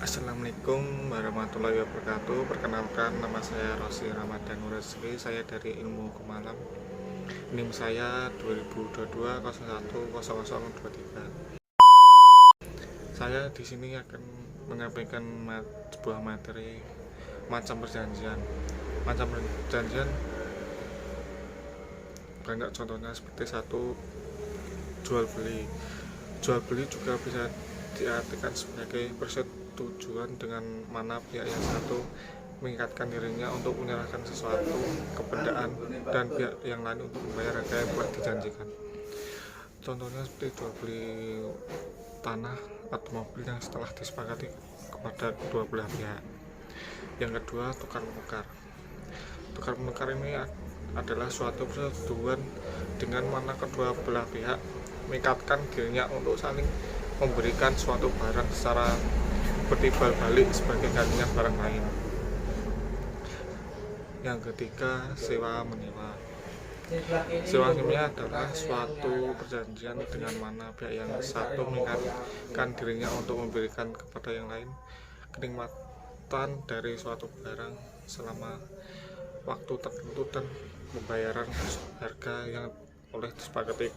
Assalamualaikum warahmatullahi wabarakatuh. Perkenalkan, nama saya Rosi Ramadan Nuresri. Saya dari Ilmu Kumalam. NIM saya 2022 01 0023. Saya di sini akan menyampaikan sebuah materi macam perjanjian. Macam perjanjian banyak contohnya, seperti satu, jual beli. Jual beli juga bisa diartikan sebagai persetujuan dengan mana pihak yang satu mengingatkan dirinya untuk menyerahkan sesuatu kebendaan dan pihak yang lain untuk membayar harga yang telah dijanjikan. Contohnya seperti jual beli tanah atau mobil yang setelah disepakati kepada kedua belah pihak. Yang kedua, tukar menukar. Tukar menukar ini adalah suatu persetujuan dengan mana kedua belah pihak mengikatkan dirinya untuk saling memberikan suatu barang secara bertimbal balik sebagai gantinya barang lain. Yang ketiga, sewa menyewa. Sewa menyewa adalah suatu perjanjian dengan mana pihak yang satu mengikatkan dirinya untuk memberikan kepada yang lain kenikmatan dari suatu barang selama waktu tertentu dan pembayaran harga yang oleh disepakati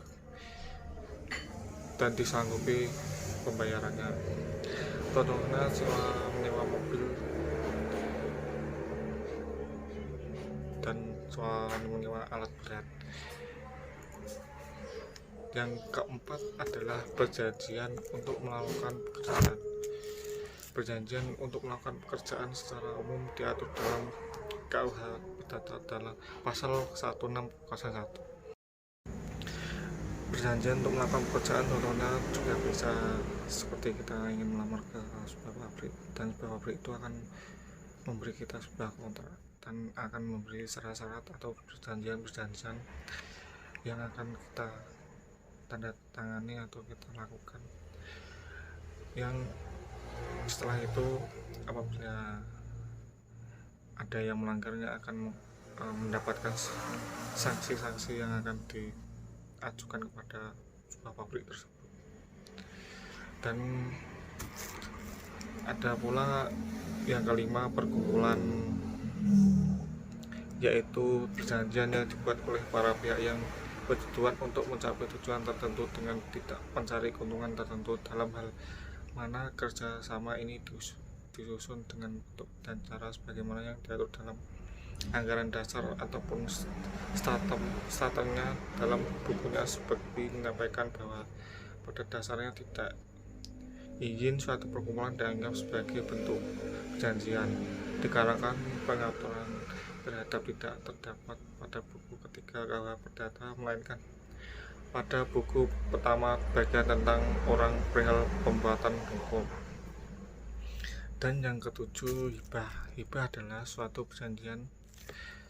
dan disanggupi pembayarannya. Contohnya sewa menyewa mobil dan sewa menyewa alat berat. Yang keempat adalah perjanjian untuk melakukan pekerjaan. Perjanjian untuk melakukan pekerjaan secara umum diatur dalam KUH Perdata dalam pasal 1601. Perjanjian untuk melakukan pekerjaan contohnya juga bisa seperti kita ingin melamar ke sebuah pabrik, dan sebuah pabrik itu akan memberi kita sebuah kontrak dan akan memberi syarat-syarat atau perjanjian-perjanjian yang akan kita tanda tangani atau kita lakukan, yang setelah itu apabila ada yang melanggarnya akan mendapatkan sanksi-sanksi yang akan diajukan kepada sebuah pabrik tersebut. Dan ada pula yang kelima, perkumpulan, yaitu perjanjian yang dibuat oleh para pihak yang bertujuan untuk mencapai tujuan tertentu dengan tidak mencari keuntungan tertentu. Dalam hal mana kerjasama ini disusun dengan bentuk dan cara sebagaimana yang diatur dalam anggaran dasar ataupun statemnya. Dalam bukunya seperti menyampaikan bahwa pada dasarnya tidak izin suatu perkumpulan dianggap sebagai bentuk perjanjian, dikarenakan pengaturan terhadap tidak terdapat pada buku ketiga KUH Perdata, melainkan pada buku pertama bagian tentang orang perihal pembuatan hukum. Dan yang ketujuh, hibah. Hibah adalah suatu perjanjian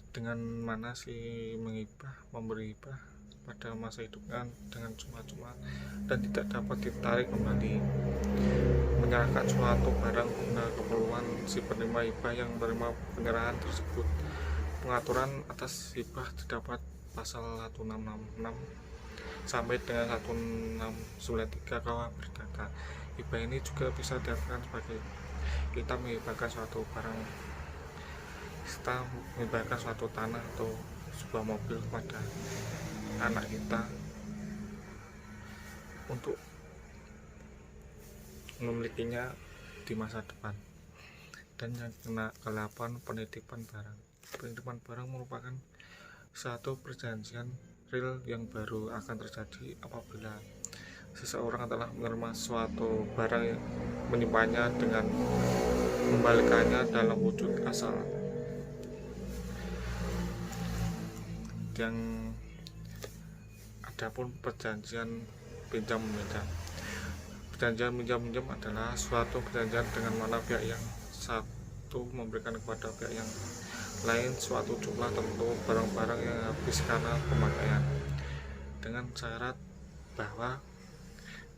dengan mana si menghibah memberi hibah pada masa hidupnya dengan cuma-cuma dan tidak dapat ditarik kembali, menyerahkan suatu barang guna keperluan si penerima hibah yang menerima penyerahan tersebut. Pengaturan atas hibah terdapat pasal 1666 sampai dengan 1693 KUH Perdata. Hibah ini juga bisa diartikan sebagai kita menghibahkan suatu barang, kita menghibahkan suatu tanah atau sebuah mobil kepada anak kita untuk memilikinya di masa depan. Dan yang ke-8, penitipan barang. Penitipan barang merupakan satu perjanjian real yang baru akan terjadi apabila seseorang telah menerima suatu barang yang menyimpannya dengan membalikannya dalam wujud asal. Yang adapun perjanjian pinjam meminjam. Perjanjian pinjam meminjam adalah suatu perjanjian dengan mana pihak yang satu memberikan kepada pihak yang lain suatu jumlah tertentu barang-barang yang habis karena pemakaian, dengan syarat bahwa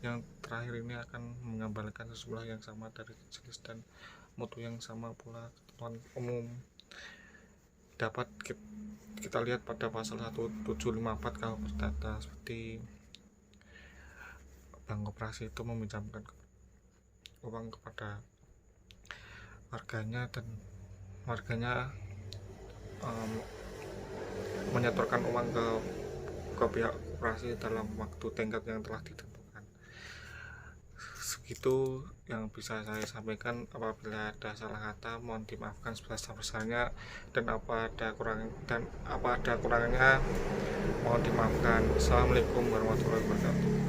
yang terakhir ini akan mengembalikan sejumlah yang sama dari jenis dan mutu yang sama pula. Ketentuan umum dapat kita lihat pada pasal 1754 KUH Perdata, seperti bank koperasi itu meminjamkan uang kepada warganya em, menyetorkan uang ke pihak koperasi dalam waktu tenggat yang telah ditentukan. Segitu yang bisa saya sampaikan. Apabila ada salah kata mohon dimaafkan sebesar-besarnya, dan apa ada kurangnya mohon dimaafkan. Assalamualaikum warahmatullahi wabarakatuh.